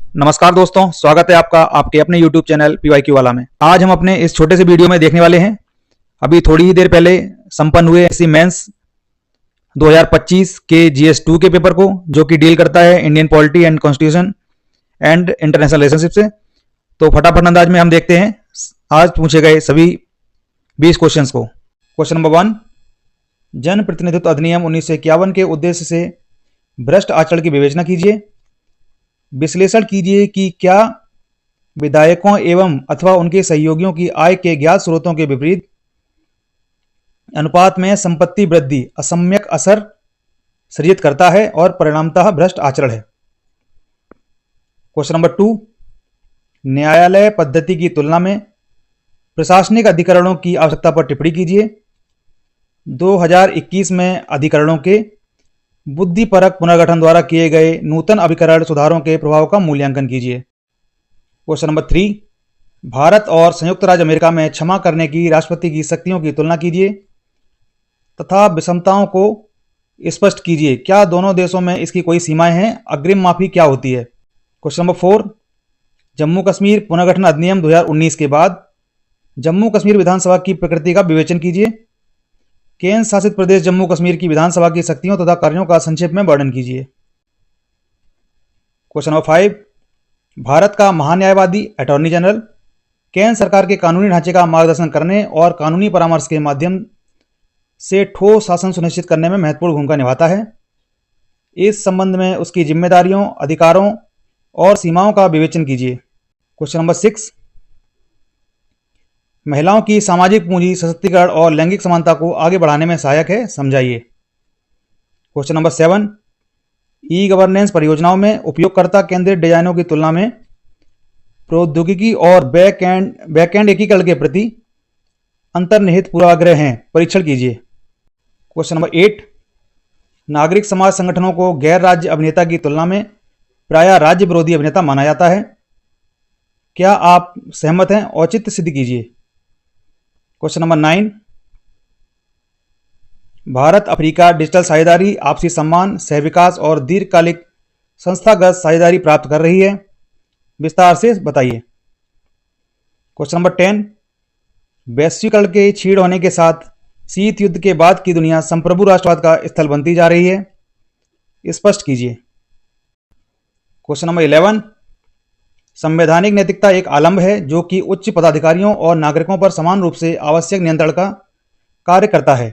नमस्कार दोस्तों, स्वागत है आपका आपके अपने YouTube चैनल PYQ वाला में। आज हम अपने इस छोटे से वीडियो में देखने वाले हैं अभी थोड़ी ही देर पहले संपन्न हुए एसएससी मेंस 2025 के GS2 के पेपर को, जो कि डील करता है Indian polity and constitution and international relationship से। तो फटाफट अंदाज में हम देखते हैं आज पूछे गए सभी 20 क्वेश्चंस को। क्वेश्चन नंबर 1, जन प्रतिनिधित्व अधिनियम 1951 के उद्देश्य से भ्रष्ट आचरण की विवेचना कीजिए। विश्लेषण कीजिए कि क्या विधायकों एवं अथवा उनके सहयोगियों की आय के ज्ञात स्रोतों के विपरीत अनुपात में संपत्ति वृद्धि असम्यक असर सृजित करता है और परिणामतः भ्रष्ट आचरण है। क्वेश्चन नंबर 2, न्यायालय पद्धति की तुलना में प्रशासनिक अधिकरणों की आवश्यकता पर टिप्पणी कीजिए। 2021 में अधिकरणों के बुद्धिपरक पुनर्गठन द्वारा किए गए नूतन अभिकरण सुधारों के प्रभाव का मूल्यांकन कीजिए। क्वेश्चन नंबर 3, भारत और संयुक्त राज्य अमेरिका में क्षमा करने की राष्ट्रपति की शक्तियों की तुलना कीजिए तथा विषमताओं को स्पष्ट कीजिए। क्या दोनों देशों में इसकी कोई सीमाएं हैं? अग्रिम माफी क्या होती है? क्वेश्चन नंबर 4, जम्मू कश्मीर पुनर्गठन अधिनियम 2019 के बाद जम्मू कश्मीर विधानसभा की प्रकृति का विवेचन कीजिए। केंद्र शासित प्रदेश जम्मू कश्मीर की विधानसभा की शक्तियों तथा कार्यों का संक्षेप में वर्णन कीजिए। क्वेश्चन नंबर 5, भारत का महान्यायवादी अटॉर्नी जनरल केंद्र सरकार के कानूनी ढांचे का मार्गदर्शन करने और कानूनी परामर्श के माध्यम से ठोस शासन सुनिश्चित करने में महत्वपूर्ण भूमिका निभाता है। इस संबंध में उसकी जिम्मेदारियों, अधिकारों और सीमाओं का विवेचन कीजिए। क्वेश्चन नंबर 6, महिलाओं की सामाजिक पूंजी सशक्तिकरण और लैंगिक समानता को आगे बढ़ाने में सहायक है, समझाइए। क्वेश्चन नंबर 7, ई गवर्नेंस परियोजनाओं में उपयोगकर्ता केंद्रित डिजाइनों की तुलना में प्रौद्योगिकी और बैकएंड एकीकरण के प्रति अंतर्निहित पूर्वाग्रह हैं, परीक्षण कीजिए। क्वेश्चन नंबर 8, नागरिक समाज संगठनों को गैर राज्य अभिनेता की तुलना में प्रायः राज्य विरोधी अभिनेता माना जाता है। क्या आप सहमत हैं? औचित्य सिद्ध कीजिए। Question number 9, Bharat Africa digital साझेदारी आपसी सम्मान, सहविकास और दीर्घकालिक संस्थागत साझेदारी प्राप्त कर रही है, विस्तार से बताइए। क्वेश्चन नंबर 10, वैश्वीकरण के क्षीण होने के साथ शीत युद्ध के बाद की दुनिया संप्रभु राष्ट्रवाद का स्थल बनती जा रही है, स्पष्ट कीजिए। क्वेश्चन नंबर 11, संवैधानिक नैतिकता एक आलम्ब है जो कि उच्च पदाधिकारियों और नागरिकों पर समान रूप से आवश्यक नियंत्रण का कार्य करता है।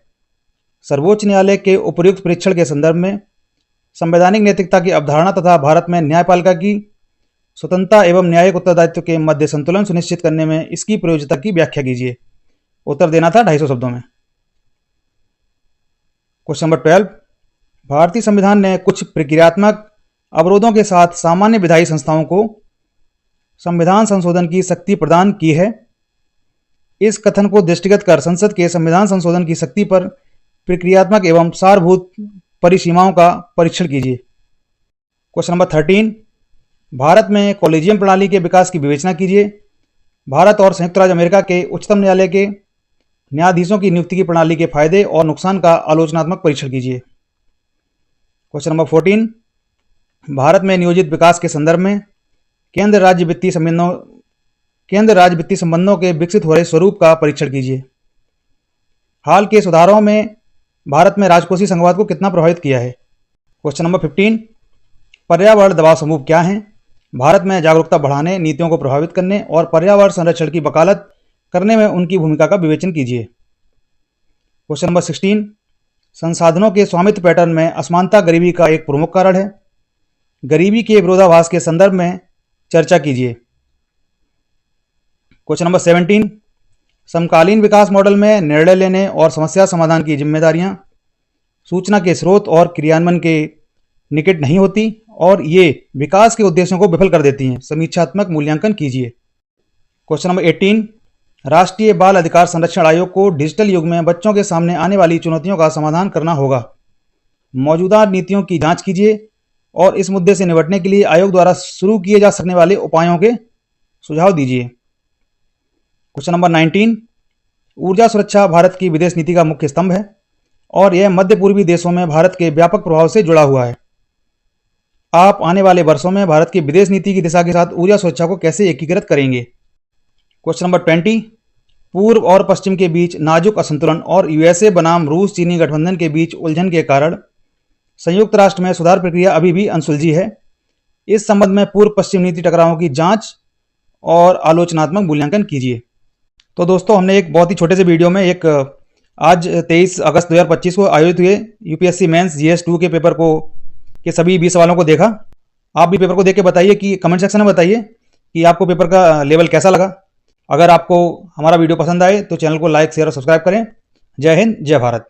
सर्वोच्च न्यायालय के उपर्युक्त परीक्षण के संदर्भ में संवैधानिक नैतिकता की अवधारणा तथा भारत में न्यायपालिका की स्वतंत्रता एवं न्यायिक उत्तरदायित्व के मध्य संतुलन सुनिश्चित करने में इसकी प्रयोज्यता की व्याख्या कीजिए। उत्तर देना था 250 शब्दों में। क्वेश्चन नंबर 12, भारतीय संविधान ने कुछ प्रक्रियात्मक अवरोधों के साथ सामान्य विधायी संस्थाओं को संविधान संशोधन की शक्ति प्रदान की है। इस कथन को दृष्टिगत कर संसद के संविधान संशोधन की शक्ति पर प्रक्रियात्मक एवं सारभूत परिसीमाओं का परीक्षण कीजिए। क्वेश्चन नंबर 13, भारत में कॉलेजियम प्रणाली के विकास की विवेचना कीजिए। भारत और संयुक्त राज्य अमेरिका के उच्चतम न्यायालय के न्यायाधीशों की नियुक्ति की प्रणाली के फायदे और नुकसान का आलोचनात्मक परीक्षण कीजिए। क्वेश्चन नंबर 14, भारत में नियोजित विकास के संदर्भ में केंद्र राज्य वित्तीय संबंधों के विकसित हो रहे स्वरूप का परीक्षण कीजिए। हाल के सुधारों में भारत में राजकोषीय संघवाद को कितना प्रभावित किया है। क्वेश्चन नंबर 15, पर्यावरण दबाव समूह क्या हैं? भारत में जागरूकता बढ़ाने, नीतियों को प्रभावित करने और पर्यावरण संरक्षण की वकालत करने में उनकी भूमिका का विवेचन कीजिए। क्वेश्चन नंबर 16, संसाधनों के स्वामित्व पैटर्न में असमानता गरीबी का एक प्रमुख कारण है। गरीबी के विरोधाभास के संदर्भ में चर्चा कीजिए। क्वेश्चन नंबर 17, समकालीन विकास मॉडल में निर्णय लेने और समस्या समाधान की जिम्मेदारियां सूचना के स्रोत और क्रियान्वयन के निकट नहीं होती और ये विकास के उद्देश्यों को विफल कर देती हैं, समीक्षात्मक मूल्यांकन कीजिए। क्वेश्चन नंबर 18, राष्ट्रीय बाल अधिकार संरक्षण आयोग को डिजिटल युग में बच्चों के सामने आने वाली चुनौतियों का समाधान करना होगा। मौजूदा नीतियों की जांच कीजिए और इस मुद्दे से निपटने के लिए आयोग द्वारा शुरू किए जा सकने वाले उपायों के सुझाव दीजिए। क्वेश्चन नंबर 19, ऊर्जा सुरक्षा भारत की विदेश नीति का मुख्य स्तंभ है और यह मध्य पूर्वी देशों में भारत के व्यापक प्रभाव से जुड़ा हुआ है। आप आने वाले वर्षों में भारत की विदेश नीति की दिशा के साथ ऊर्जा सुरक्षा को कैसे एकीकृत करेंगे? क्वेश्चन नंबर 20, पूर्व और पश्चिम के बीच नाजुक असंतुलन और यूएसए बनाम रूस चीनी गठबंधन के बीच उलझन के कारण संयुक्त राष्ट्र में सुधार प्रक्रिया अभी भी अनसुलझी है। इस संबंध में पूर्व पश्चिम नीति टकरावों की जांच और आलोचनात्मक मूल्यांकन कीजिए। तो दोस्तों, हमने एक बहुत ही छोटे से वीडियो में एक आज 23 अगस्त 2025 को आयोजित हुए यूपीएससी मेंस जीएस 2 के पेपर को के सभी 20 सवालों को देखा। आप भी पेपर को देख के बताइए कि कमेंट सेक्शन में बताइए कि आपको पेपर का लेवल कैसा लगा। अगर आपको हमारा वीडियो पसंद आए तो चैनल को लाइक, शेयर और सब्सक्राइब करें। जय हिंद, जय भारत।